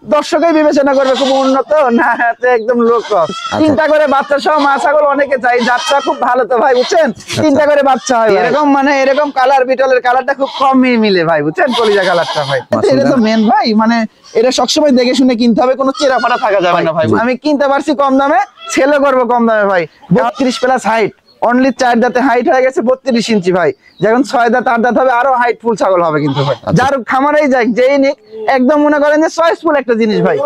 দর্শকই বিবেচনা করবে খুব উন্নত না একদম লো কস্ট। তিনটা করে বাচ্চা সহ মা ছাগল অনেকে চাই, যাত্রা খুব ভালো তো ভাই বুঝছেন, তিনটা করে বাচ্চা হয় এরকম, মানে এরকম কালার বিটলের কালারটা খুব কমই মিলে ভাই বুঝছেন, কলিজা কালারটা ভাই। এটা তো মেন ভাই, মানে এটা সবসময় দেখে শুনে কিনতে হবে, কোনো চেরাপাড়া থাকা যাবে না ভাই। আমি কিনতে পারছি কম দামে, সেলও করবো কম দামে ভাই। 32 প্লাস হাইট, অনলি 4 দাঁতে হাইট হয়ে গেছে 32 ইঞ্চি ভাই। যখন 6 দাঁত 8 দাঁত হবে আরো হাইট ফুল ছাগল হবে কিন্তু ভাই। যার খামারেই যাক যেই নিক একদম মনে করেন যে চয়েসফুল একটা জিনিস ভাই।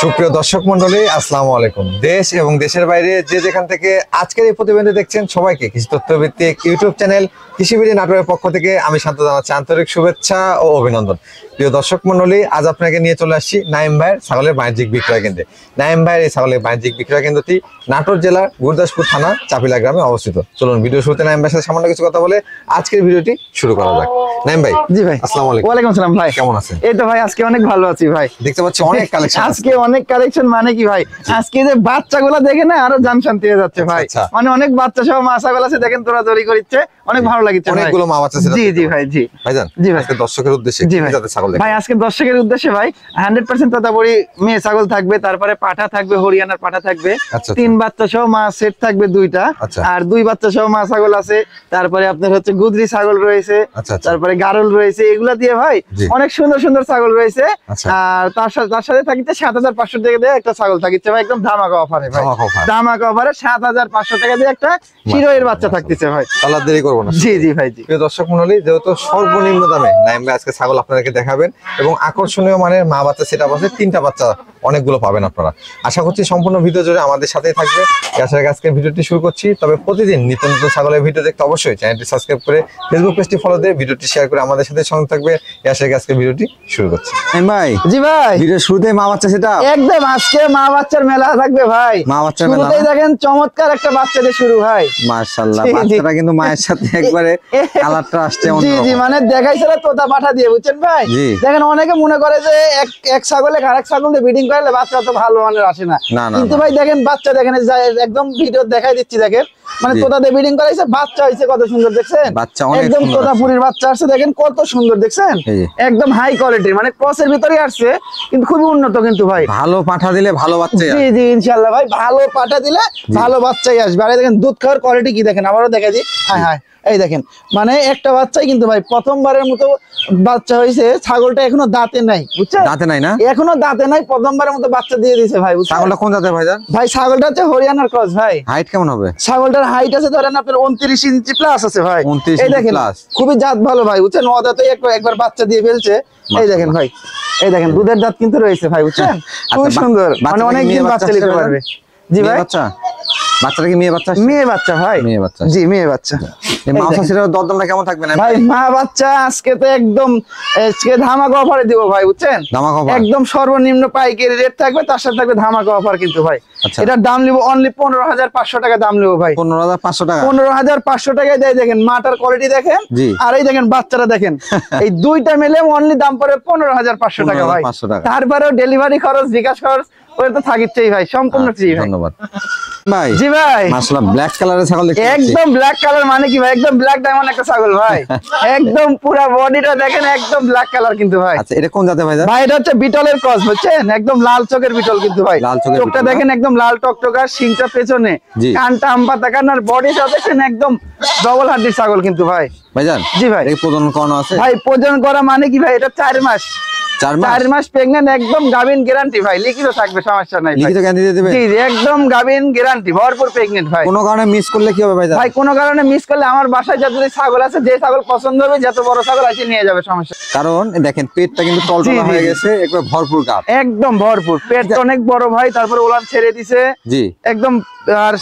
সুপ্রিয় দর্শক মন্ডলী, আসসালামু আলাইকুম। দেশ এবং দেশের বাইরে যে যেখান থেকে আজকের এই প্রতিবেদন দেখছেন সবাইকে কৃষি তথ্য ভিত্তিক ইউটিউব চ্যানেল কৃষিবিড়ি নাটোরের পক্ষ থেকে আমি শান্ত জানাচ্ছি আন্তরিক শুভেচ্ছা ও অভিনন্দন। প্রিয় দর্শক মন্ডলী, আজ আপনাকে নিয়ে চলে আসছি নাইম ভাইয়ের ছাগলের বাণিজ্যিক বিক্রয় কেন্দ্রে। নাইম ভাইয়ের এই ছাগলের বাণিজ্যিক বিক্রয় কেন্দ্রটি নাটোর জেলার গুরদাসপুর থানা চাপিলা গ্রামে অবস্থিত। চলুন ভিডিও শুরুতে নাইম ভাইয়ের সাথে সামান্য কিছু কথা বলে আজকের ভিডিওটি শুরু করা যাক। নাইম ভাই। জি ভাই। আসসালামু আলাইকুম। ওয়ালাইকুম আসসালাম ভাই। কেমন আছেন? এই তো ভাই আজকে অনেক ভালো আছি ভাই। দেখতে পাচ্ছি অনেক কালেকশন আজকে অনেক কালেকশন, মানে কি ভাই আজকে যে বাচ্চাগুলো দেখে না আরো জান শান্তি হয়ে যাচ্ছে ভাই। মানে অনেক বাচ্চা সহ মা ছাগল আছে, দেখেন তোরা দড়ি করছে, অনেক ভালো লাগছে। অনেকগুলো মা বাচ্চা আছে। জি জি ভাই। জি ভাইজান। জি ভাই। আজকে দর্শকের উদ্দেশ্যে জি কি ভাই। জাতের ছাগল দেখবেন? ভাই আজকে দর্শকের উদ্দেশ্যে ভাই 100% তোতাপুরি মেয়ে ছাগল থাকবে, তারপরে পাঠা থাকবে, হরিয়ানার পাঠা থাকবে, 3 বাচ্চা সহ মা সেট থাকবে 2টা, আর 2 বাচ্চা সহ মা ছাগল আছে, তারপরে আপনার হচ্ছে গুদরি ছাগল রয়েছে, তারপরে গারল রয়েছে, এগুলা দিয়ে ভাই অনেক সুন্দর সুন্দর ছাগল রয়েছে। আর তার সাথে থাকছে 7500 টাকা দিয়ে একটা ছাগল থাকছে ভাই, একদম ধামাকা অফারে ভাই। ধামাকা অফারে 7500 টাকা দিয়ে একটা হিরোয়ের বাচ্চা থাকতেছে ভাই। তাহলে দেরি করব না। জি জি ভাই। জি প্রিয় দর্শক মণ্ডলী, যেহেতু সর্বনিম্ন দামে নাইম ভাই আজকে ছাগল আপনাদেরকে দেখাবেন এবং আকর্ষণীয় মানের মা বাচ্চা সেটআপ আছে, 3টা বাচ্চা অনেকগুলো পাবেন আপনারা। আশা করছি সম্পূর্ণ ভিডিও জুড়ে আমাদের সাথেই থাকবে। আজকে ভিডিওটি শুরু করছি, তবে প্রতিদিন নিত্য নতুন ছাগলের ভিডিও দেখতে অবশ্যই চ্যানেলটি সাবস্ক্রাইব করে ফেসবুক পেজটি ফলো দিয়ে ভিডিওটি শেয়ার করে আমাদের সাথে সঙ্গে থাকবে। আজকে ভিডিওটি শুরু করছি। ভাই। জি ভাই। ভিডিও শুরুতেই মা বাচ্চা সেটা একদম আজকে মা বাচ্চার মেলা থাকবে ভাই। মা বাচ্চার মেলা, শুরুতেই দেখেন চমৎকার একটা বাচ্চা দিয়ে শুরু ভাই। মাশাআল্লাহ, বাচ্চাটা কিন্তু মায়ের সাথে একবারে কালারটা আসছে জি জি, মানে দেখাইছিল তোতা পাঠা দিয়ে বুঝছেন ভাই। দেখেন অনেকে মনে করে যে এক ছাগলে আরেক ছাগল দিয়ে ব্রিডিং করলে বাচ্চা তো ভালো মানের আসে না, কিন্তু ভাই দেখেন বাচ্চা দেখেন একদম ভিডিও দেখাই দিচ্ছি, দেখেন মানে তোতা দিয়ে ব্রিডিং করাইছে, বাচ্চা হইছে কত সুন্দর দেখছেন, একদম তোতাপুরির বাচ্চা আসছে, দেখেন কত সুন্দর দেখছেন, একদম হাই কোয়ালিটির, মানে ক্রসের ভিতরে আসছে কিন্তু খুবই উন্নত কিন্তু ভাই। ভালো পাঠা দিলে ভালো বাচ্চা। জি জি ইনশাআল্লাহ ভাই, ভালো পাঠা দিলে ভালো বাচ্চাই আসবে। আর দেখেন দুধ খাওয়ার কোয়ালিটি কি দেখেন, আবারও দেখা দিই। হ্যাঁ হ্যাঁ, এই দেখেন মানে একটা বাচ্চাই কিন্তু ভাই প্রথমবারের মতো বাচ্চা হয়েছে। ছাগলটা এখনো দাঁতে নাই বুঝছেন, দাঁতে নাই না, এখনো দাঁতে নাই, প্রথমবারের মতো বাচ্চা দিয়ে দিয়েছে ভাই। ছাগলটা কোন জাতের ভাইজান? ভাই ছাগলটা হচ্ছে হরিয়ানার ক্রস ভাই। হাইট কেমন হবে? ছাগলটার হাইট আছে ধরেন আপনার 29 ইঞ্চি প্লাস আছে ভাই। 29 এই দেখেন খুবই জাত ভালো ভাই বুঝছেন, অদাতেই একবার বাচ্চা দিয়ে ফেলছে। এই দেখেন ভাই, এই দেখেন দুধের দাঁত কিন্তু রয়েছে ভাই বুঝছেন, খুব সুন্দর, মানে অনেকদিন বাচ্চা নিতে পারবে। জি ভাই। বাচ্চাটা কি মেয়ে বাচ্চা? মেয়ে বাচ্চা ভাই। মেয়ে বাচ্চা। জি মেয়ে বাচ্চা। মা বাচ্চা সেটার দরদামটা কেমন থাকবে না ভাই? মা বাচ্চা আজকে তো একদম ধামাকা অফারে দিব ভাই বুঝছেন, ধামাকা অফার, একদম সর্বনিম্ন পাইকারি রেট থাকবে, তার সাথে থাকবে ধামাকা অফার কিন্তু ভাই। এটার দাম নিব অনলি 15500 টাকা দাম নিব ভাই। 15500 টাকা। 15500 টাকায় দেয়, দেখেন মাটার কোয়ালিটি দেখেন, আর এই দেখেন বাচ্চারা দেখেন, এই দুইটা মিলে অনলি দাম পড়ে 15500 টাকা ভাই। তারপরেও ডেলিভারি খরচ, বিকাশ খরচ ওটা তো থাকিছেই ভাই, সম্পূর্ণ ফ্রি। ধন্যবাদ ভাই। জি ভাই। মাশাআল্লাহ, ব্ল্যাক কালারের ছাগল দেখতে একদম ব্ল্যাক কালার, মানে কি ভাই একদম ব্ল্যাক ডায়মন্ড একটা ছাগল ভাই। একদম পুরো বডিটা দেখেন একদম ব্ল্যাক কালার কিন্তু ভাই। আচ্ছা, এটা কোন জাতের ভাই? ভাই এটা হচ্ছে বিটলের ক্রস বুঝছেন, একদম লাল চোখের বিটল কিন্তু ভাই। চোখটা দেখেন একদম লাল টকটকা, শিংটা পেছনে, কানটা আমপাতা কান, আর বডিটা দেখেন একদম ডবল হাড্ডির ছাগল কিন্তু ভাই। ভাইজান। জি ভাই। এই প্রজনন করানো আছে ভাই? প্রজনন করা মানে কি ভাই, এটা 4 মাস। 4 মাস প্রেগন্যান্ট, একদম গাভিন গ্যারান্টি ভাই, লিখিত থাকবে, সমস্যা নাই। লিখিত গ্যারান্টি দিয়ে দিবেন? জি জি একদম গাভিন গ্যারান্টি, ভরপুর প্রেগন্যান্ট ভাই। কোনো কারণে মিস করলে কি হবে ভাই? ভাই কোনো কারণে মিস করলে আমার বাসায় যত ছাগল আছে, যে ছাগল পছন্দ হবে, যত বড় ছাগল আছে নিয়ে যাবে, সমস্যা। কারণ দেখেন পেটটা কিন্তু টলটলা হয়ে গেছে, একবার ভরপুর গাব, একদম ভরপুর পেট, অনেক বড় ভাই। তারপরে ওলান ছেড়ে দিছে জি একদম, আর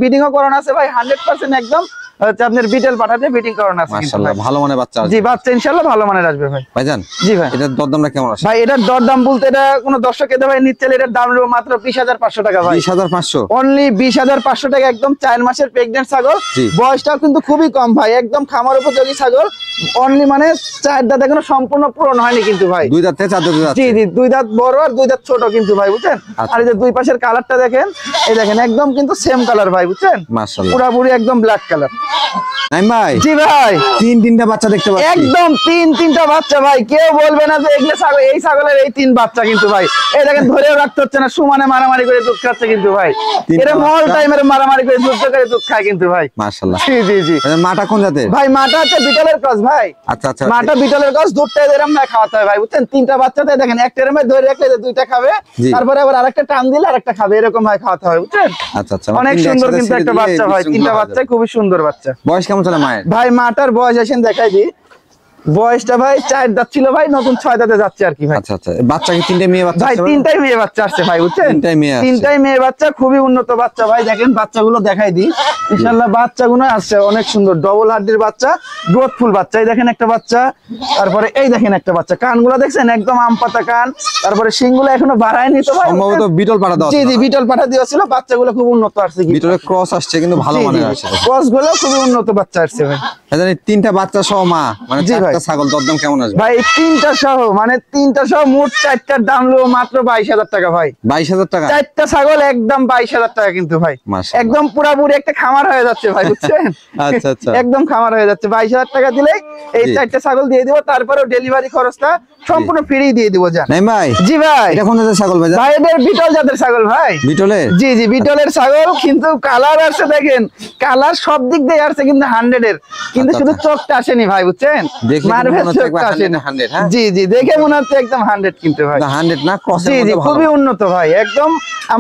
বিডিংও করানো আছে ভাই 100% একদম হচ্ছে আপনার বিটেল পাঠাতে বিটিং করানো আছে। মাশাআল্লাহ, ভালো মানের বাচ্চা আসবে। জি বাচ্চা ইনশাআল্লাহ ভালো মানের আসবে ভাই। ভাইজান। জি ভাই। এটার দরদামটা কেমন আছে ভাই? এটার দরদাম বলতে এটা কোনো দর্শক এতে ভাই নিচ্ছে, এটার দাম হলো মাত্র 20500 টাকা ভাই। 20500 অনলি 20500 টাকা, একদম 4 মাসের প্রেগন্যান্ট ছাগল, বয়সটাও কিন্তু খুবই কম ভাই, একদম খামার উপযোগী ছাগল। অনলি মানে 4 দাঁত এখনো সম্পূর্ণ পূরণ হয়নি কিন্তু ভাই, 2 দাঁত থেকে 4 দাঁত যাচ্ছে। জি জি 2 দাঁত বড় আর 2 দাঁত ছোট কিন্তু ভাই বুঝছেন। আর এই যে দুই পাশের কালারটা দেখেন, এই দেখেন একদম কিন্তু সেম কালার ভাই বুঝছেন, মাশাআল্লাহ, পুরোপুরি একদম ব্ল্যাক কালার। নাইম ভাই, জি ভাই, তিনটা বাচ্চা দেখতে পাচ্ছি। একদম তিনটা বাচ্চা ভাই, কেউ বলবে না যে এগুলো ছাগল, এই ছাগলের এই 3 বাচ্চা কিন্তু ভাই। এই দেখেন ধরেও রাখতে হচ্ছে না, সমানে মারামারি করে দুধ খাচ্ছে কিন্তু ভাই। তিনটা এটা মল বাচ্চা। টাইমের মারামারি করে দুধ খায় কিন্তু ভাই। মাশাআল্লাহ। জি জি জি মাটা কোন জাতের? ভাই, মাটা হচ্ছে বিটলের ক্রস ভাই। আচ্ছা আচ্ছা। মাটা বিটলের ক্রস, দুধটা এরকম ভাই খাওয়াতে হয় ভাই, বুঝছেন? 3টা বাচ্চাতে দেখেন একটা এরমে ধরে রাখলে যে 2টা খাবে, জি। তারপরে আবার আরেকটা টান দিলে আরেকটা খাবে, এরকম ভাই খাওয়াতে হয়, বুঝছেন? আচ্ছা আচ্ছা। অনেক সুন্দর কিন্তু একটা বাচ্চা ভাই, 3টা বাচ্চা খুবই সুন্দর বাচ্চা। বয়স কেমন চলে মায়ের? ভাই মাটার বয়স আসেন দেখাই দি, বয়সটা ভাই 4 দাঁত ছিল ভাই, নতুন 6 দাঁতে যাচ্ছে আর কি ভাই। আচ্ছা আচ্ছা। বাচ্চা কি 3টে মেয়ে বাচ্চা? ভাই 3টাই মেয়ে বাচ্চা আসছে ভাই, বুঝছেন? 3টাই মেয়ে আসছে। 3টাই মেয়ে বাচ্চা, খুবই উন্নত বাচ্চা ভাই। দেখেন বাচ্চাগুলো দেখাই দিই, ইনশাআল্লাহ বাচ্চাগুলো আসছে অনেক সুন্দর, ডবল হাড্ডির বাচ্চা, গ্রোথফুল বাচ্চা। এই দেখেন একটা বাচ্চা, তারপরে এই দেখেন একটা বাচ্চা, কানগুলো দেখছেন একদম আম পাতা কান, তারপরে শিংগুলো এখনো বাড়ায়নি তো ভাই, সম্ভবত বিটল পাঠা দাও। জি জি বিটল পাঠা দিয়েছিল, বাচ্চাগুলো খুব উন্নত আসছে কি, বিটলের ক্রস আসছে কিন্তু ভালো মানের আসছে। ক্রসগুলো খুবই উন্নত বাচ্চা আসছে ভাই। জানি 3টা বাচ্চা সহ মা, মানে জি ভাই। 4টা ছাগল, দরদাম কেমন আসবে? ভাই 3টা সহ, মানে 3টা সহ মোট 4টার দাম হলো মাত্র 22,000 টাকা ভাই। 22,000 টাকা। 4টা ছাগল একদম 22,000 টাকা কিন্তু ভাই, মাশাআল্লাহ। একদম পুরাপুরি একটা খামার হয়ে যাচ্ছে ভাই, বুঝছেন? আচ্ছা আচ্ছা। একদম খামার হয়ে যাচ্ছে। 22,000 টাকা দিলেই এই জি। 4টা ছাগল দিয়ে দিব, তারপরেও ডেলিভারি খরচটা সম্পূর্ণ ফ্রি দিয়ে দিব। জান নাইম ভাই, জি ভাই, এটা কোন জাতের ছাগল ভাই? ভাই এদের বিটল জাতের ছাগল ভাই। বিটলের? জি জি বিটলের ছাগল, কিন্তু কালার আসছে দেখেন, কালার সব দিক দিয়ে আসছে কিন্তু 100 এর, কিন্তু আচ্ছা, শুধু আচ্ছা। চোখটা আসেনি ভাই, বুঝছেন? দেখলে মনে মার্বেল হচ্ছে চোখটা একবার আসেনি। 100 হ্যাঁ? জি জি দেখে মনে হচ্ছে একদম 100 কিন্তু ভাই। 100 না, ক্রসের জি জি মধ্যে ভালো। খুবই উন্নত ভাই, একদম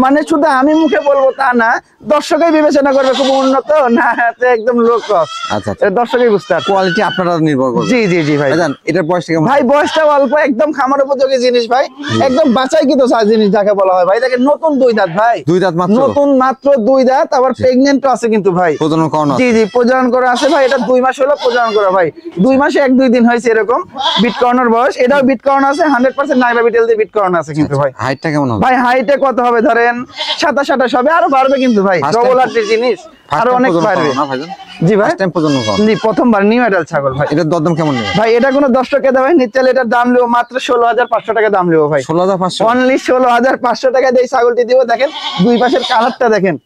মানে শুধু আমি মুখে বলবো তা না, দর্শকই বিবেচনা করবে খুব উন্নত না, এটা একদম লো ক্রস। আচ্ছা আচ্ছা। দর্শকই বুঝতে পারবে। কোয়ালিটি আপনারা নির্ভর করবে। জি জি জি ভাই। জান এটার বয়স কেমন? ভাই বয়সটা অল্প, একদম খামার উপযোগী জিনিস ভাই, একদম বাছাই কিন্তু জিনিস যাকে বলা হয় ভাই। দেখেন নতুন 2 দাঁত ভাই, 2 দাঁত মাত্র? নতুন মাত্র 2 দাঁত, আবার প্রেগন্যান্টও আছে কিন্তু ভাই। প্রজনন করানো? জি জি প্রজনন করা আছে ভাই, এটা 2 মাস হলো প্রজনন করা ভাই, 2 মাসে 1-2 দিন হয়েছে এরকম বিট করানোর বয়স। এটাও বিট করানো আছে 100% নাগরা বিটেল দিয়ে বিট করানো আছে কিন্তু ভাই। হাইটটা কেমন হবে? ভাই হাইটে কত হবে ধরেন 27-28 হবে, আরো বাড়বে কিন্তু ভাই, First ডবল time- হার্টের জিনিস First আরো time অনেক প্রজনন বাড়বে। করানো না ভাইজান? জি ভাই, First time প্রজনন করানো? জি প্রথমবার নিউ অ্যাডাল্ট ছাগল ভাই। এটার দরদাম কেমন নেবে? ভাই এটা কোনো দর্শকে দেবে নিচ্ছে, এটার দাম লিও মাত্র 16,500 টাকা দাম লিও ভাই। 16,500? অনলি 16,500 টাকা দিয়ে ছাগলটি দিব। দেখেন দুই পাশের কালারটা দেখেন,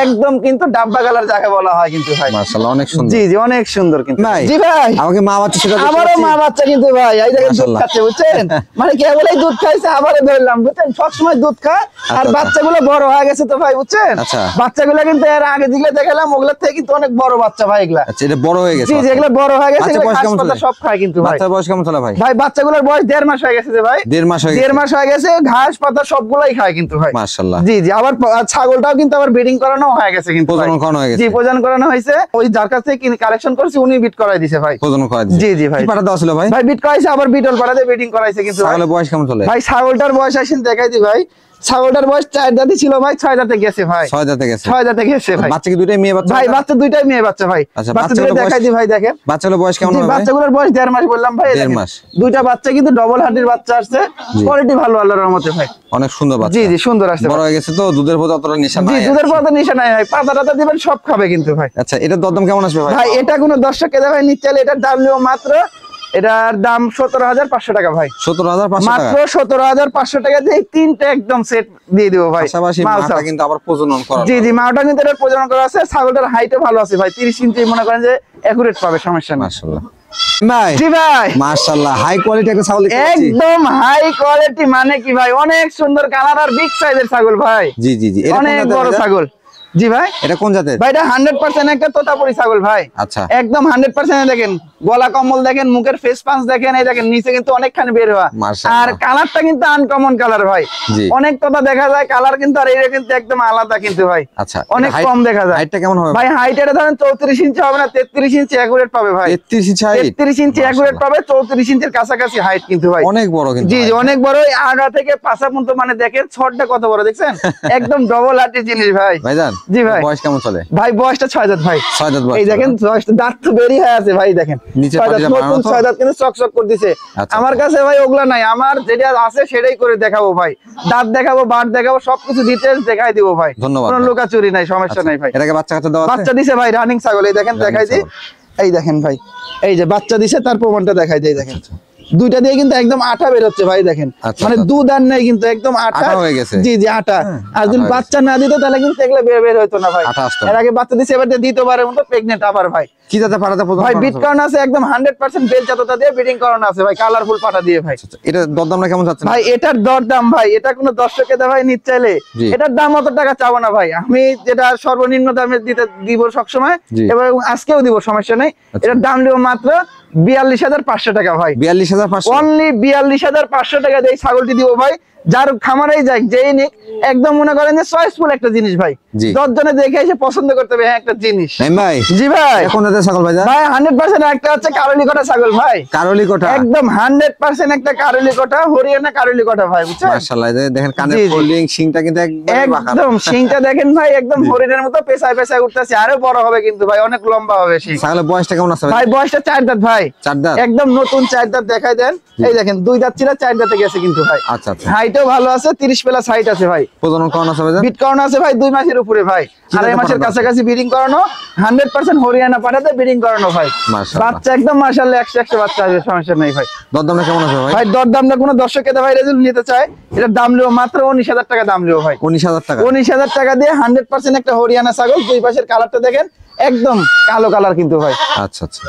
একদম কিন্তু ডাব্বা কালার যাকে বলা হয় কিন্তু ভাই। মাশাআল্লাহ, অনেক সুন্দর। জি জি অনেক সুন্দর কিন্তু ভাই, জি ভাই। আমাকে মা বাচ্চা সেটা দেখতে আমারও পাচ্ছি। মা বাচ্চা কিন্তু ভাই, এই দেখেন দুধ মাশাআল্লাহ। খাচ্ছে, বুঝছেন? মানে কেবলই দুধ খাইছে, আবারও ধরলাম, বুঝছেন? সবসময় দুধ খায়, আর আচ্ছা। বাচ্চাগুলো বড় হয়ে গেছে তো ভাই, বুঝছেন? আচ্ছা। বাচ্চাগুলো কিন্তু এর আগে যেগুলো দেখালাম ওগুলোর থেকে কিন্তু অনেক বড় বাচ্চা ভাই এগুলা। আচ্ছা, এটা বড় হয়ে গেছে? জি যেগুলো বড় হয়ে গেছে, বাচ্চার এগুলো বয়স ঘাস কেমন পাতা চলে? সব খায় কিন্তু ভাই। বাচ্চার বয়স কেমন চলে ভাই? ভাই বাচ্চাগুলোর বয়স 1.5 মাস হয়ে গেছে যে ভাই, 1.5 মাস হয়ে 1.5 গেছে? মাস হয়ে গেছে, ঘাস পাতা সবগুলাই খায় কিন্তু ভাই। মাশাআল্লাহ। জি জি আবার ছাগলটাও কিন্তু আবার ব্রিডিং করানো হয়ে গেছে কিন্তু ভাই। প্রজনন করানো হয়ে গেছে? জি প্রজনন করানো হয়েছে, ওই যার কাছ থেকে কালেকশন করছি উনি বিট করাই দিছে ভাই। প্রজনন করা দিয়েছে? জি জি ভাই। কি পাঠা দেওয়া ছিল ভাই? ভাই বিট করাইছে, আবার বিটল পাড়াতে ব্রিডিং করাইছে কিন্তু ভাই। ছাগলের বয়স কেমন চলে? ভাই ছাগলটার বয়স আসেন দেখাই দি ভাই, ছাগলটার বয়স 4 দাঁতই ছিল ভাই, 6 দাঁতে গেছে ভাই। 6 দাঁতে গেছে? 6 দাঁতে গেছে ভাই। বাচ্চা কি দুইটাই মেয়ে বাচ্চা? ভাই বাচ্চা দুইটাই মেয়ে বাচ্চা ভাই। আচ্ছা, বাচ্চা দুটো বাচ্চাগুলোর দেখাই দি ভাই, দেখেন বাচ্চাগুলোর বয়স কেমন জি, হবে? বাচ্চাগুলোর বয়স 1.5 মাস বললাম ভাই। 1.5 দেখেন, মাস। দুইটা বাচ্চা কিন্তু ডবল হার্টের বাচ্চা আসছে, কোয়ালিটি ভালো আল্লাহর রহমতে ভাই। অনেক সুন্দর বাচ্চা। জি জি সুন্দর আসছে বড় ভাই। হয়ে গেছে তো, দুধের প্রতি অতটা নেশা জি নাই। দুধের পথে নিশা নাই ভাই, পাতা টাতা দিবেন সব খাবে কিন্তু ভাই। আচ্ছা, এটার দরদাম কেমন আসবে ভাই? ভাই এটা কোনো দর্শককে দেখাই নিচ্ছে, এটার দাম নিও মাত্র, এটার দাম 17,500 টাকা ভাই। 17,500 টাকা? মাত্র 17,500 টাকা দিয়ে এই তিনটা একদম সেট দিয়ে দিব ভাই। পাশাপাশি মাল মাটা সব। কিন্তু আবার প্রজনন করা। জি জি মাওটা কিন্তু এটা প্রজনন করা আছে, ছাগলটার হাইটও ভালো আছে ভাই, 30 ইঞ্চি মনে করেন যে একুরেট পাবে, সমস্যা নেই। মাশাআল্লাহ ভাই। জি ভাই মাশাআল্লাহ, হাই কোয়ালিটি একটা ছাগল দেখতে পাচ্ছি। একদম হাই কোয়ালিটি, মানে কি ভাই অনেক সুন্দর কালার আর বিগ সাইজের ছাগল ভাই, জি জি জি। এটা কোন অনেক জাতের বড় ভাইজান? ছাগল। জি ভাই এটা কোন জাতের? ভাই এটা 100% একটা তোতাপুরি ছাগল ভাই। আচ্ছা। একদম 100% দেখেন, গলা কম্বল দেখেন, মুখের ফেস পাঁচ দেখেন, এই দেখেন নিচে কিন্তু অনেকখানি বের হওয়া, মাশাআল্লাহ। আর কালারটা কিন্তু আনকমন কালার ভাই। জি। অনেক তোতা দেখা যায় কালার কিন্তু, আর এটা কিন্তু একদম আলাদা কিন্তু ভাই। আচ্ছা, অনেক এটা কম দেখা যায়। হাইটটা কেমন হবে ভাই হাইট এটা ধরেন 34 ইঞ্চি হবে না, 33 ইঞ্চি একুরেট পাবে ভাই। 33 ইঞ্চি হাইট? 33 ইঞ্চি একুরেট পাবে, 34 ইঞ্চির কাছাকাছি হাইট কিন্তু ভাই। অনেক বড় কিন্তু। জি জি height। অনেক বড়, আগা থেকে পাছা পর্যন্ত, মানে দেখেন ছটটা কত বড় দেখছেন, একদম ডবল হার্টের জিনিস ভাই। ভাইজান জি ভাই। বয়স কেমন চলে? ভাই বয়সটা 6 দাঁত ভাই। 6 দাঁত বয়স। এই দেখেন বয়সটা, দাঁত তো বেরিয়ে হয়ে আছে ভাই, দেখেন নিচের 6 দাঁত, পাটিটা নতুন বানানো তো? 6 দাঁত কিন্তু চকচক করে দিছে। আচ্ছা, আমার আচ্ছা। কাছে ভাই ওগুলা নাই, আমার যেটা আছে সেটাই করে দেখাবো ভাই, দাঁত দেখাবো, বাট দেখাবো, সবকিছু ডিটেইলস দেখাই দিব ভাই। ধন্যবাদ কোনো ভাই। লুকাচুরি নাই, সমস্যা নাই ভাই। এটাকে বাচ্চা কাচ্চা দেওয়া আছে? বাচ্চা দিছে ভাই, রানিং ছাগল, এই দেখেন Running দেখাই দিই, ছাগল। এই দেখেন ভাই, এই যে বাচ্চা দিছে তার প্রমাণটা দেখাই দিই, দেখেন দুইটা দিয়ে কিন্তু একদম আঠা বের হচ্ছে ভাই দেখেন, আচ্ছা, মানে আচ্ছা। দুধ আর নেই কিন্তু একদম আঠা আঠা হয়ে গেছে। জি জি আঠা। আর যদি আঠা হয়ে বাচ্চা না দিত তাহলে কিন্তু এগুলো বের হতো না ভাই। আঠা আসতো না। এর আগে বাচ্চা দিছে, এবার দ্বিতীয়বারের মতো প্রেগনেন্ট আবার ভাই। কি জাতের পাঠাতে ভাই বিট করানো আছে একদম 100% বেল জাতটা দিয়ে ব্রিডিং করানো আছে ভাই, কালারফুল পাটা দিয়ে ভাই। এটা দরদামটা কেমন যাচ্ছে ভাই এটার দর দাম ভাই, এটা কোনো দর্শকের ভাই নিতে চাইলে জি। এটার দাম অত টাকা চাবো না ভাই, আমি যেটা সর্বনিম্ন দামে দিব সবসময়, জি। এবং আজকেও দিব, সমস্যা নেই। এটার দাম দিব মাত্র 42,500 টাকা ভাই, 42,500। অনলি 42,500 টাকা দিয়ে এই ছাগলটি দিব ভাই। যার খামারেই যাক, যেই নিক, একদম মনে করেন যে চয়েসফুল একটা জিনিস ভাই, জি। 10 জনে দেখে এসে পছন্দ করতে হবে হ্যাঁ একটা জিনিস। নাইম ভাই, জি ভাই। কোন জাতের ছাগল ভাই? ভাই 100% একটা হচ্ছে কারলি কটা ছাগল ভাই, কারলি কোটা, একদম 100% একটা কারলি কটা, হরিয়ানা কারলি কটা ভাই, বুঝছেন? মাশাআল্লাহ। দেখেন কানের জি, জি। ফোল্ডিং, শিংটা কিন্তু একদম শিংটা দেখেন ভাই, একদম হরিণের মতো পেছায় পেছায় উঠতেছে, আরো বড় হবে কিন্তু ভাই, অনেক লম্বা হবে শিং। ছাগলের বয়সটা কেমন আছে ভাই বয়সটা 4 দাঁত ভাই, 4 দাঁত। একদম নতুন 4 দাঁত দেখাই দেন। এই দেখেন 2 দাঁত ছিল 4 দাঁতে গেছে কিন্তু ভাই। আচ্ছা আচ্ছা। হাইটও ভালো আছে, 30 প্লাস হাইট আছে ভাই। প্রজনন করানো আছে ভাই? বিট করানো আছে ভাই 2 মাসের উপরে ভাই, জাতের 2.5 মাসের পাঠা? কাছাকাছি ব্রিডিং করানো, 100% হরিয়ানা পাঠাতে ব্রিডিং করানো ভাই। মাশাআল্লাহ। বাচ্চা একদম মাশাআল্লাহ 100 বাচ্চা আসবে, সমস্যা নেই ভাই। দরদামটা কেমন আছে ভাই? ভাই দর দামটা কোনো দর্শক ভাই রেজাল্ট নিতে চায়, এটার দাম লিও মাত্র 19,000 টাকা দাম লিও ভাই। 19,000 টাকা। 19,000 টাকা দিয়ে 100% একটা হরিয়ানা ছাগল, দুই পাশের কালারটা দেখেন একদম কালো কালার কিন্তু ভাই। আচ্ছা আচ্ছা।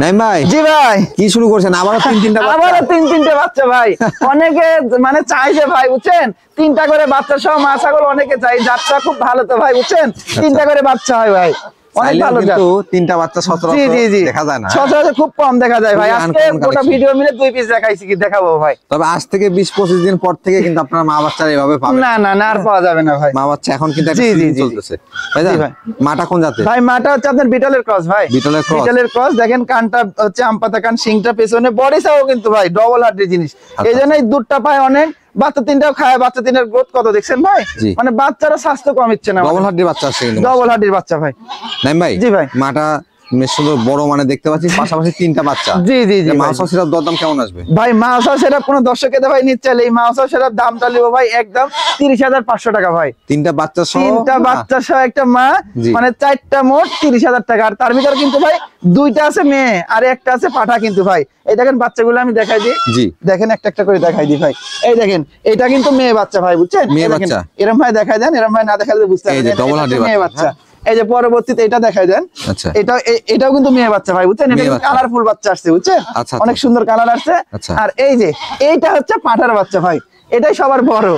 নাইম ভাই, জি ভাই, কি শুরু করছেন? আবারও 3-3টা বাচ্চা? আবারও 3-3টে বাচ্চা ভাই। অনেকে মানে চাইছে ভাই, বুঝছেন, 3টা করে বাচ্চা সহ মা ছাগল অনেকে চাই, জাতটা খুব ভালো তো ভাই, বুঝছেন, 3টা করে বাচ্চা হয় ভাই, অনেক চাইলেও ভালো জাত। কিন্তু 3টা বাচ্চা জি সচরাচর জি জি দেখা যায় না। সচরাচর খুব কম দেখা যায় ভাই। খুবই আজকে uncommon গোটা collection। ভিডিও মিলে 2 পিস দেখাইছি, কি দেখাবো ভাই? তবে আজ থেকে 20-25 দিন পর থেকে কিন্তু আপনারা মা বাচ্চারা এভাবে পাবেন। না না না, আর পাওয়া যাবে না ভাই। মা বাচ্চা এখন কিন্তু একটা জি, জি, season জি, জি। চলতেছে। ভাই জান, জি ভাই। মাটা কোন জাতের? ভাই মাটা হচ্ছে আপনার বিটলের ক্রস ভাই, বিটলের cross? বিটলের ক্রস। দেখেন কানটা হচ্ছে আমপাতা কান, শিংটা পেছনে, বডি সাও কিন্তু ভাই ডবল হার্ডের জিনিস, এই জন্যই দুধটা পায় অনেক। বাচ্চা 3টাও খায়, বাচ্চা 3টার গ্রোথ কত দেখছেন ভাই, জি। মানে বাচ্চারা স্বাস্থ্য কম ইচ্ছে না, ডবল হার্ডির বাচ্চা আসছে কিন্তু। ডবল হার্ডের বাচ্চা ভাই। নাইম ভাই, জি ভাই। মাটা বেশ সুন্দর বড় মানে দেখতে পাচ্ছি, পাশাপাশি 3টা বাচ্চা। জি জি জি ভাই। মাছ সেটার দরদাম কেমন আসবে? ভাই মাছ সেটা কোনো দর্শকের ভাই নিতে চাইলে এই মাছ সেটার দামটা লিবো ভাই একদম 30,500 টাকা ভাই। 3টা বাচ্চা সহ? 3টা বাচ্চা সহ একটা মা, জি। মানে 4টা মোট 30,000 টাকা। আর তার ভিতরে কিন্তু ভাই 2টা আছে মেয়ে আর একটা আছে পাঠা কিন্তু ভাই। এই দেখেন বাচ্চাগুলো আমি দেখাই দিই, জি। দেখেন একটা একটা করে দেখাই দিই ভাই। এই দেখেন এটা কিন্তু মেয়ে বাচ্চা ভাই, বুঝছেন, মেয়ে এই দেখেন, বাচ্চা? এরম ভাই দেখাই দেন, এরম ভাই না দেখালে বুঝতে এই যে পারবেন double এটা হার্ডের মেয়ে বাচ্চা, বাচ্চা। এই যে পরবর্তীতে এটা দেখাই দেন, আচ্ছা। এটাও কিন্তু মেয়ে বাচ্চা ভাই, বুঝছেন, এটা মেয়ে কিন্তু বাচ্চা। কালারফুল বাচ্চা আসছে, বুঝছেন, আচ্ছা, অনেক আচ্ছা। সুন্দর কালার আসছে। আচ্ছা। আর এই যে এইটা হচ্ছে পাঠার বাচ্চা ভাই, এটাই সবার বড়,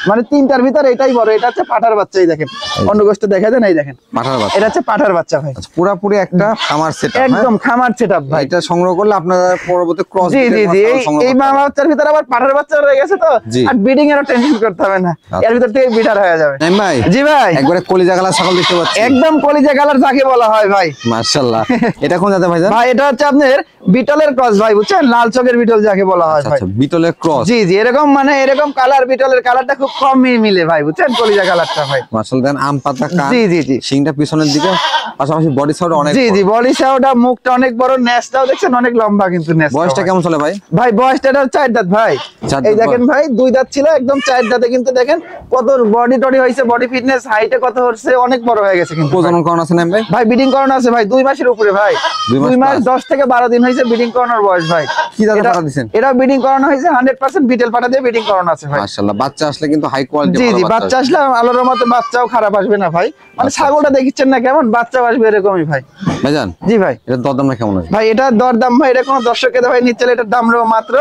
মানে 3টার ভিতরে এটাই বড়, এটা হচ্ছে পাঠার বাচ্চা। এই দেখেন অন্য গোষ্ঠ দেখা দেন, এই দেখেন পাঠার বাচ্চা। এটা হচ্ছে পাঠার বাচ্চা ভাই, আচ্ছা, পুরাপুরি একটা খামার সেটআপ। একদম খামার সেটআপ ভাই। এটা সংগ্রহ করলে আপনারা পরবর্তী ক্রস জি জি জি, এই মা বাচ্চার ভিতরে আবার পাঠার বাচ্চা রয়ে গেছে তো, জি। আর ব্রিডিং এর টেনশন করতে হবে না, এর ভিতর থেকে বিটার হয়ে যাবে। নাইম ভাই, জি ভাই, একবারে কলিজা গালা ছাগল দেখতে পাচ্ছি। একদম কলিজা কালার যাকে বলা হয় ভাই। মাশাআল্লাহ। এটা কোন জাতের ভাই জান? ভাই এটা হচ্ছে আপনার বিটলের ক্রস ভাই, বুঝছেন, লাল চোখের বিটল যাকে বলা হয় ভাই। আচ্ছা, বিটলের ক্রস। জি জি, এরকম মানে এরকম কালার, বিটলের কালারটা খুব কমই মিলে ভাই, বুঝছেন, কলিজা কালারটা ভাই। মাশাআল্লাহ। দেন আম পাতা কান, জি জি জি শিংটা পিছনের দিকে, পাশাপাশি বডি সাইড অনেক জি বড়। জি, বডি সাউটা, মুখটা অনেক বড়, নেসটাও দেখছেন অনেক লম্বা কিন্তু নেস। বয়সটা কেমন চলে ভাই? ভাই বয়সটা এটা 4 দাঁত ভাই। 4 এই দাঁত দেখেন ভাই 2 দাঁত ছিল, একদম 4 দাঁতে কিন্তু দেখেন কত বডি টডি হয়েছে, বডি ফিটনেস, হাইটে কত হচ্ছে, অনেক বড় হয়ে গেছে কিন্তু ভাই। প্রজনন করানো আছে নাইম ভাই? ভাই বিডিং করানো আছে ভাই 2 মাসের উপরে ভাই, 2 2 মাস plus? 10 থেকে 12 দিন হয়েছে বিডিং করানোর বয়স ভাই। কি জাতের পাঠা দিছেন? এটা বিডিং করানো হয়েছে 100% বিটেল পাঠা দিয়ে বিডিং করানো আছে ভাই। মাশাআল্লাহ। বাচ্চা আসলে কিন্তু হাই কোয়ালিটি জি জি, বাচ্চা আসলে আলোর মতো বাচ্চাও খারাপ আসবে না ভাই, মানে আচ্ছা। ছাগলটা দেখিচ্ছেন না কেমন, বাচ্চাও আসবে এরকমই ভাই। ভাই জান, জি ভাই। এটা দরদামটা কেমন আসবে? ভাই এটা দরদাম ভাই, এটা কোনো দর্শকের ভাই নিচ্ছে, এটার দাম হলো মাত্র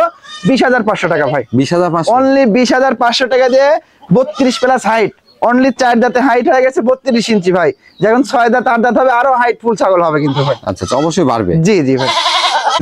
20,500 টাকা ভাই, 20,500? অনলি 20,500 টাকা দিয়ে 32 প্লাস হাইট, অনলি 4 দাঁতে হাইট হয়ে গেছে 32 ইঞ্চি ভাই। যখন 6 দাঁত 8 দাঁত হবে আরো হাইট ফুল ছাগল হবে কিন্তু ভাই। আচ্ছা আচ্ছা, অবশ্যই বাড়বে। জি জি ভাই।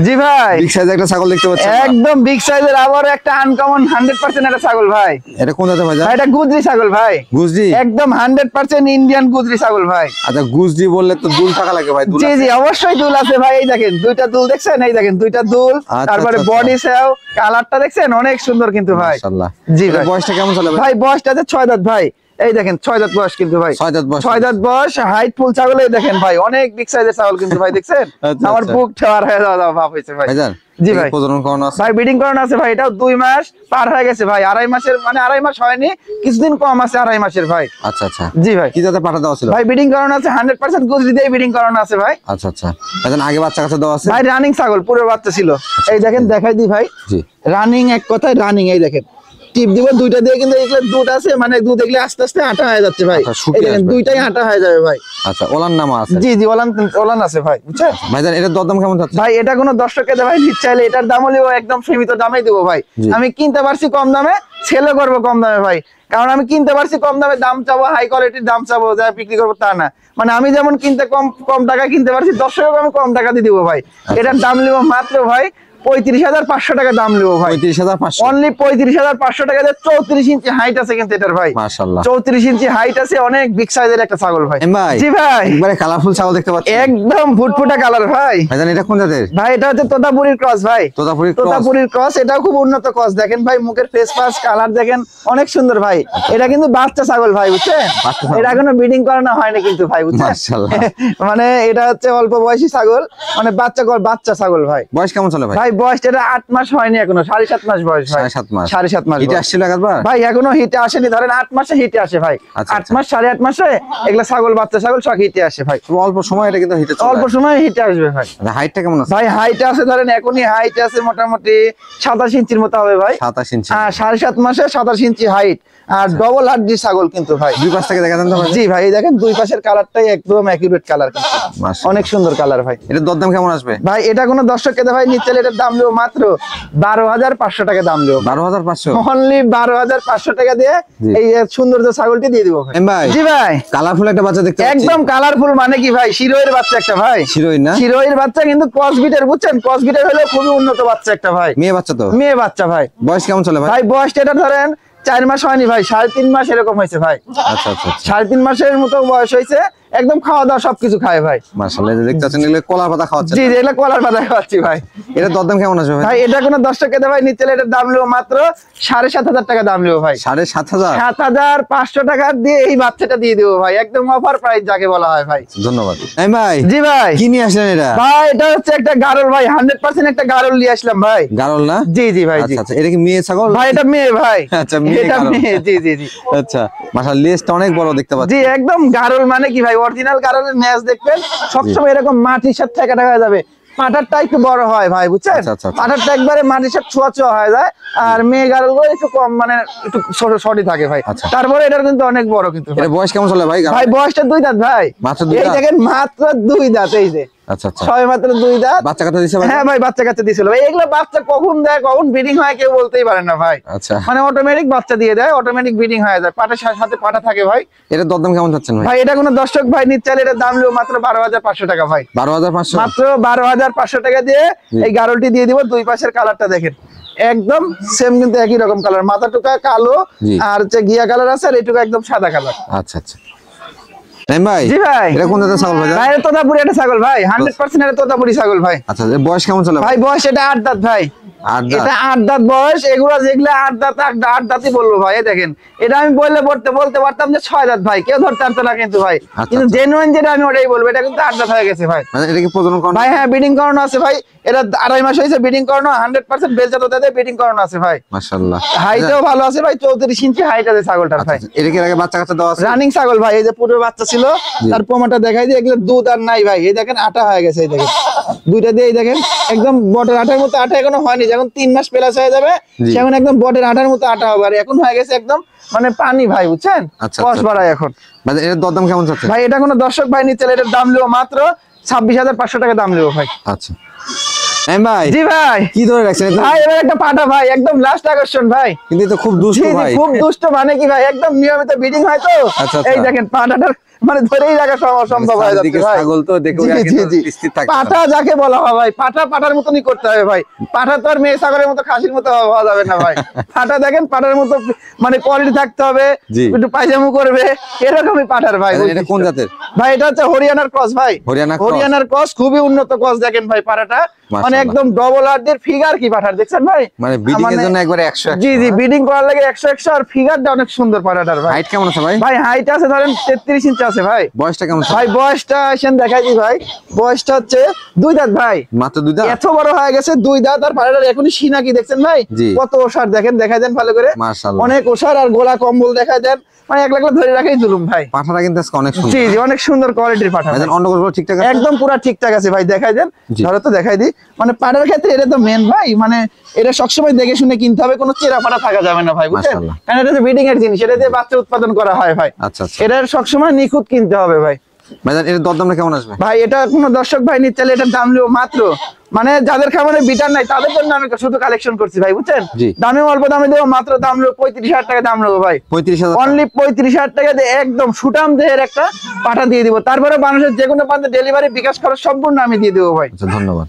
জি ভাই, বিগ সাইজের একটা ছাগল দেখতে পাচ্ছি। একদম বিগ সাইজের, আবার একটা আনকমন 100% একটা ছাগল ভাই। এটা কোন জাতের ভাই জান? ভাই এটা গুজরি ছাগল ভাই, গুজরি? একদম 100% ইন্ডিয়ান গুজরি ছাগল ভাই। আচ্ছা, গুজরি বললে তো দুল টাকা লাগে ভাই। দুল জি আছে? জি, অবশ্যই দুল আছে ভাই। এই দেখেন 2টা দুল দেখছেন, এই দেখেন 2টা দুল, আচ্ছা, তারপরে আচ্ছা, বডি সেও, কালারটা দেখছেন অনেক সুন্দর কিন্তু ভাই। মাশাআল্লাহ। জি এটা ভাই। বয়সটা কেমন চলে ভাই? ভাই বয়সটা আছে 6 দাঁত ভাই, এই দেখেন 6 দাঁত বয়স কিন্তু ভাই, 6 দাঁত বয়স। 6 দাঁত বয়স, হাইট ফুল ছাগল। এই দেখেন ভাই অনেক বিগ সাইজের ছাগল কিন্তু ভাই, দেখছেন আচ্ছা, আমার আচ্ছা। বুক ঠাওয়ার হয়ে যাওয়া ভাব হয়েছে ভাই। ভাইজান, জি ভাই। প্রজনন করানো আছে? ভাই ব্রিডিং করানো আছে ভাই, এটাও 2 মাস পার হয়ে গেছে ভাই, 2.5 মাসের মানে 2.5 মাস হয়নি, কিছুদিন কম আছে 2.5 মাসের ভাই। আচ্ছা আচ্ছা। জি ভাই। কি জাতের পাঠা দেওয়া ছিল? ভাই ব্রিডিং করানো আছে 100% গুজরি দিয়ে ব্রিডিং করানো আছে ভাই। আচ্ছা আচ্ছা। ভাইজান আগে বাচ্চা কাচ্চা দেওয়া আছে? ভাই রানিং ছাগল, পুরো বাচ্চা ছিল। এই দেখেন দেখাই দিই ভাই, জি। রানিং, এক কথায় রানিং। এই দেখেন টিপ দিব দুইটা দিয়ে, কিন্তু এগুলো দুধ আছে, মানে দুধ দেখলে আস্তে আস্তে আটা হয়ে যাচ্ছে ভাই। আচ্ছা, শুকিয়ে এই দেখেন আসবে। দুইটাই আটা হয়ে যাবে ভাই। আচ্ছা, ওলান নামা আছে? জি জি, ওলান ওলান আছে ভাই, বুঝছেন? ভাইজান এটার দরদাম কেমন যাচ্ছে? ভাই এটা কোনো দর্শককে ভাই নিতে চাইলে এটার দামও লিবো একদম সীমিত দামেই দিব ভাই। জি। আমি কিনতে পারছি কম দামে, সেলও করবো কম দামে ভাই, কারণ আমি কিনতে পারছি কম দামে, দাম চাবো হাই কোয়ালিটির দাম চাবো, যা বিক্রি করবো তা না। মানে আমি যেমন কিনতে কম কম টাকায় কিনতে পারছি, দর্শককে আমি কম টাকা দিয়ে দিব ভাই। এটার দাম লিবো মাত্র ভাই 35,500 টাকা দাম লিবো ভাই। 35,500? অনলি 35,500 টাকা দিয়ে। 34 ইঞ্চি হাইট আছে কিন্তু এটার ভাই। মাশাআল্লাহ। 34 ইঞ্চি হাইট আছে, অনেক বিগ সাইজের একটা ছাগল ভাই। ভাই জি ভাই, একবারে কালারফুল ছাগল দেখতে পাচ্ছি। একদম ফুটফুটা কালার ভাই। ভাইজান এটা কোন জাতের? ভাই এটা হচ্ছে তোতাপুরির ক্রস ভাই। তোতাপুরির cross? তোতাপুরির ক্রস, এটাও খুব উন্নত ক্রস। দেখেন ভাই মুখের ফেস পাস কালার দেখেন, অনেক সুন্দর ভাই। এটা কিন্তু বাচ্চা ছাগল ভাই, বুঝছেন? বাচ্চা ছাগল? এটা এখনো ব্রিডিং করানো হয়নি কিন্তু ভাই, বুঝছেন? মাশাআল্লাহ। মানে এটা হচ্ছে অল্প বয়সী ছাগল, মানে বাচ্চা ছাগল ভাই। বয়স কেমন চলে ভাই? ভাই বয়স এটা 8 মাস হয়নি এখনো, 7.5 মাস বয়স ভাই। 7.5 মাস? 7.5 মাস এটা বয়স। আসছিল একবার? ভাই এখনো হিটে আসেনি, ধরেন 8 মাসে হিটে আসে ভাই। আচ্ছা, 8 মাস 8.5 মাসে এগুলা ছাগল, বাচ্চা ছাগল সব হিটে আসে ভাই। খুব অল্প সময় এটা কিন্তু হিটে চলে অল্প আসে। সময় হিটে আসবে ভাই। হাইটটা কেমন আছে? ভাই হাইট আছে, ধরেন এখনই হাইট আছে মোটামুটি 27 ইঞ্চির মতো হবে ভাই। 27 ইঞ্চি? 7.5 মাসে 27 ইঞ্চি হাইট, আর ডবল হাড্ডি ছাগল কিন্তু ভাই। দুই পাশ থেকে দেখা যান তো ভাই? জি ভাই, এই দেখেন দুই পাশের কালারটাই একদম অ্যাকুরেট কালার কিন্তু, মাশাআল্লাহ। অনেক সুন্দর কালার ভাই। এটার দরদাম কেমন আসবে? ভাই এটা কোনো দর্শক খেতে ভাই নিচ্ছে, এটার দাম লিও মাত্র 12,500 টাকা দাম লিও। 12,500? অনলি 12,500 টাকা দিয়ে জি। এই সুন্দর যে ছাগলটি দিয়ে দিব ভাই। ভাই জি ভাই, কালারফুল একটা বাচ্চা দেখতে পাচ্ছি। একদম কালারফুল, মানে কি ভাই শিরোয়ের বাচ্চা একটা ভাই। শিরোইন না? শিরোয়ের বাচ্চা, কিন্তু ক্রসবিটের, বুঝছেন? ক্রসবিটের হলো খুবই উন্নত বাচ্চা একটা ভাই, মেয়ে বাচ্চা তো? মেয়ে বাচ্চা ভাই। বয়স কেমন চলে ভাই? ভাই বয়সটা এটা ধরেন 4 মাস হয়নি ভাই, 3.5 মাস এরকম হয়েছে ভাই। আচ্ছা আচ্ছা আচ্ছা। 3.5 মাসের মতো বয়স হয়েছে, একদম খাওয়া দাওয়া সবকিছু খায় ভাই। মাশাআল্লাহ, এই যে দেখতে পাচ্ছেন এগুলো কলার পাতা খাওয়াচ্ছে। জি, যেগুলো কলার পাতা খাওয়াচ্ছি ভাই। এটার দরদাম কেমন আসবে ভাই? ভাই এটা কোনো দর্শক খেতে ভাই নিচ্ছে, এটার দাম লিও মাত্র 7,500 টাকা দাম লিও ভাই। 7,500? 7,500 টাকা দিয়ে এই বাচ্চাটা দিয়ে দেবো ভাই, একদম অফার প্রাইস যাকে বলা হয় ভাই। ধন্যবাদ। ভাই জি ভাই। কি নিয়ে আসলেন এটা? ভাই এটা হচ্ছে একটা গারল ভাই, 100% একটা গারল নিয়ে আসলাম ভাই। গারল না? জি জি ভাই, জি আচ্ছা আচ্ছা। এটা কি মেয়ে ছাগল? ভাই এটা মেয়ে ভাই। আচ্ছা, মেয়ে এটা গারল। মেয়ে, জি জি জি। আচ্ছা, মাশাআল্লাহ লেজটা অনেক বড় দেখতে পাচ্ছি। জি একদম গারল, মানে কি ভাই অরিজিনাল গারলের ন্যাজ দেখবেন সবসময় এরকম মাটির সাথে ঠেকা হয়ে যাবে। পাটারটা একটু বড় হয় ভাই, বুঝছেন? আচ্ছা, আচ্ছা, আচ্ছা। পাটারটা একবারে মাটির সাথে ছোঁয়া হয়ে যায়, আর মেয়ে গারল গুলো একটু কম, মানে একটু ছোট থাকে ভাই। আচ্ছা। তারপরে এটার কিন্তু অনেক বড় কিন্তু ভাই। এটা বয়স কেমন চলে ভাই? ভাই বয়সটা 2 দাঁত ভাই। মাত্র 2 এই দাঁত? দেখেন মাত্র 2 দাঁত, এই যে আচ্ছা আচ্ছা। সবে মাত্র 2 দাঁত। বাচ্চা কাচ্চা দিছে ভাই? হ্যাঁ ভাই, বাচ্চা কাচ্চা দিছিল ভাই। এগুলো বাচ্চা কখন দেয়, কখন ব্রিডিং হয় কেউ বলতেই পারে না ভাই। আচ্ছা। মানে অটোমেটিক বাচ্চা দিয়ে দেয়, অটোমেটিক ব্রিডিং হয়ে যায়, পাটার সাথে পাটা থাকে ভাই। এটার দরদাম কেমন চাচ্ছেন ভাই? ভাই এটা কোনো দর্শক ভাই নিতে চাইলে এটার দাম লিও মাত্র 12,500 টাকা ভাই। 12,500? মাত্র 12,500 টাকা দিয়ে এই গারলটি দিয়ে দিব। দুই পাশের কালারটা দেখেন, একদম সেম কিন্তু একই রকম কালার, মাথা টুকা কালো, জি। আর হচ্ছে গিয়া কালার আছে, আর এটুকু একদম সাদা কালার। আচ্ছা আচ্ছা। ভাই জি ভাই। এটা কোন জাতের ছাগল ভাই? ভাই এটা তোতাপুরি একটা ছাগল ভাই, 100% এটা তোতাপুরি ছাগল ভাই। আচ্ছা, এর বয়স কেমন চলে ভাই? ভাই বয়স এটা 8 দাঁত ভাই। 8 দাঁত? এটা 8 দাঁত বয়স। এগুলো যেগুলো 8 দাঁত 8 দাঁতই বলবো ভাই। এই দেখেন, এটা আমি বলতে পারতাম যে 6 দাঁত ভাই, কেউ ধরতে পারতো না কিন্তু ভাই। কিন্তু আচ্ছা। জেনুইন যেটা আমি ওটাই বলবো, এটা কিন্তু 8 দাঁত হয়ে গেছে ভাই। মানে এটা কি প্রজনন করানো? ভাই হ্যাঁ, ব্রিডিং করানো আছে ভাই। এটা 2.5 মাস হয়েছে ব্রিডিং করানো, 100% বেলজাত দাদা ব্রিডিং করানো আছে ভাই। মাশাআল্লাহ। হাইটও ভালো আছে ভাই, 34 ইঞ্চি হাইট আছে ছাগলটার আচ্ছা ভাই। আচ্ছা। এটা কি এর আগে বাচ্চা কাচ্চা দেওয়া আছে? রানিং ছাগল ভাই, এই যে পুরো বাচ্চা ছিল, তার পোমাটা দেখাই দিয়ে, এগুলো দুধ আর নাই ভাই। এই দেখেন আটা হয়ে গেছে, এই দেখেন দুইটা দিয়ে, এই দেখেন একদম বটের আটার মতো আটা এখনো হয়নি, যখন 3 মাস প্লাস হয়ে যাবে জি। সেখন একদম বটের আটার মতো আটা হবে, আর এখন হয়ে গেছে একদম মানে পানি ভাই, বুঝছেন? আচ্ছা, কষ আচ্ছা। বাড়ায় এখন মানে এর দরদাম কেমন চাচ্ছেন? ভাই। এটা কোনো দর্শক ভাই নিচ্ছে, এটার দাম লিও মাত্র 26,500 টাকা দাম লিও ভাই। আচ্ছা। ভাই জি ভাই। কি ধরে রাখছেন এটা? ভাই এবার একটা পাটা ভাই, একদম লাস্ট আকর্ষণ ভাই। কিন্তু এটা খুব দুষ্ট জি জি, ভাই। খুব দুষ্ট, মানে কি ভাই একদম নিয়মিত ব্রিডিং হয় তো। আচ্ছা, আচ্ছা। এই দেখেন পাটাটার মানে ধরেই রাখা সম্ভব হয়ে যাচ্ছে চারিদিকে ভাই। ছাগল তো দেখে জি, ওরা জি, কিন্তু জি। স্থির থাকতে পারে। পাটা যাকে বলা হয় ভাই, পাটা পাটার মতনই করতে হবে ভাই। পাটা তো আর মেয়ে ছাগলের মতো খাসির মতো হওয়া যাবে না ভাই। পাটা দেখেন পাটার মতো মানে কোয়ালিটি থাকতে হবে, জি। একটু পায়জামু করবে, এরকমই পাটার ভাই। এটা কোন জাতের? ভাই এটা হচ্ছে হরিয়ানার ক্রস ভাই। হরিয়ানা cross? হরিয়ানার ক্রস, খুবই উন্নত ক্রস। দেখেন ভাই পাটাটা মানে মাশাআল্লাহ। একদম ডবল হার্ডের ফিগার কি পাঠার দেখছেন ভাই? মানে ব্রিডিং এর জন্য একবারে 100 জি জি, ব্রিডিং করার লাগে 100 আর ফিগারটা অনেক সুন্দর পাটাটার ভাই। হাইট কেমন আছে ভাই? ভাই হাইট আছে ধরেন 33 ইঞ্চি আছে ভাই। বয়সটা কেমন ভাই বয়সটা আসেন দেখাই দিই ভাই, বয়সটা হচ্ছে 2 দাঁত ভাই, মাত্র 2 দাঁত। এত বড় হয়ে গেছে 2 দাঁত। আর পাড়াটার এখনই সিনা কি দেখছেন ভাই, জি। কত ওষার দেখেন, দেখাই দেন ভালো করে, মাশাআল্লাহ। অনেক ওষার আর গোলা কম্বল দেখাই দেন, মানে এক লাখ ধরে রাখাই জুলুম ভাই। পাঠাটা কিন্তু আজকে অনেক সুন্দর। জি জি, অনেক সুন্দর কোয়ালিটির পাঠা ভাই। ভাইজান অন্ডকোষ ঠিকঠাক আছে? একদম পুরো ঠিকঠাক আছে ভাই, দেখাই দেন, জি। ধরো তো দেখাই দিই। মানে পাড়ার ক্ষেত্রে এটা তো মেন ভাই, মানে এটা সবসময় দেখে শুনে কিনতে হবে, কোনো চেরা পাড়া থাকা যাবে না ভাই, বুঝছেন? মাশাআল্লাহ। কারণ এটা ব্রিডিং এর জিনিস, এটা দিয়ে বাচ্চা উৎপাদন করা হয় ভাই। আচ্ছা আচ্ছা। এটার সবসময় নিখুঁত কিনতে হবে ভাই। ভাইজান এর দরদামটা কেমন আসবে? ভাই এটা কোনো দর্শক ভাই নিতে চাইলে এটার দাম নেবো মাত্র, মানে যাদের খামারে বিটার নাই তাদের জন্য আমি শুধু কালেকশন করছি ভাই, বুঝছেন? জি। দামে অল্প দামে দেবো, মাত্র দাম নেবো 35,000 টাকা দাম নেবো ভাই। 35,000 অনলি 35,000 টাকা দিয়ে একদম সুটাম দেহের একটা পাঠা দিয়ে দিব। তারপরে মানুষের যে কোনো প্রান্তে ডেলিভারি বিকাশ খরচ সম্পূর্ণ আমি দিয়ে দেবো ভাই। আচ্ছা ধন্যবাদ।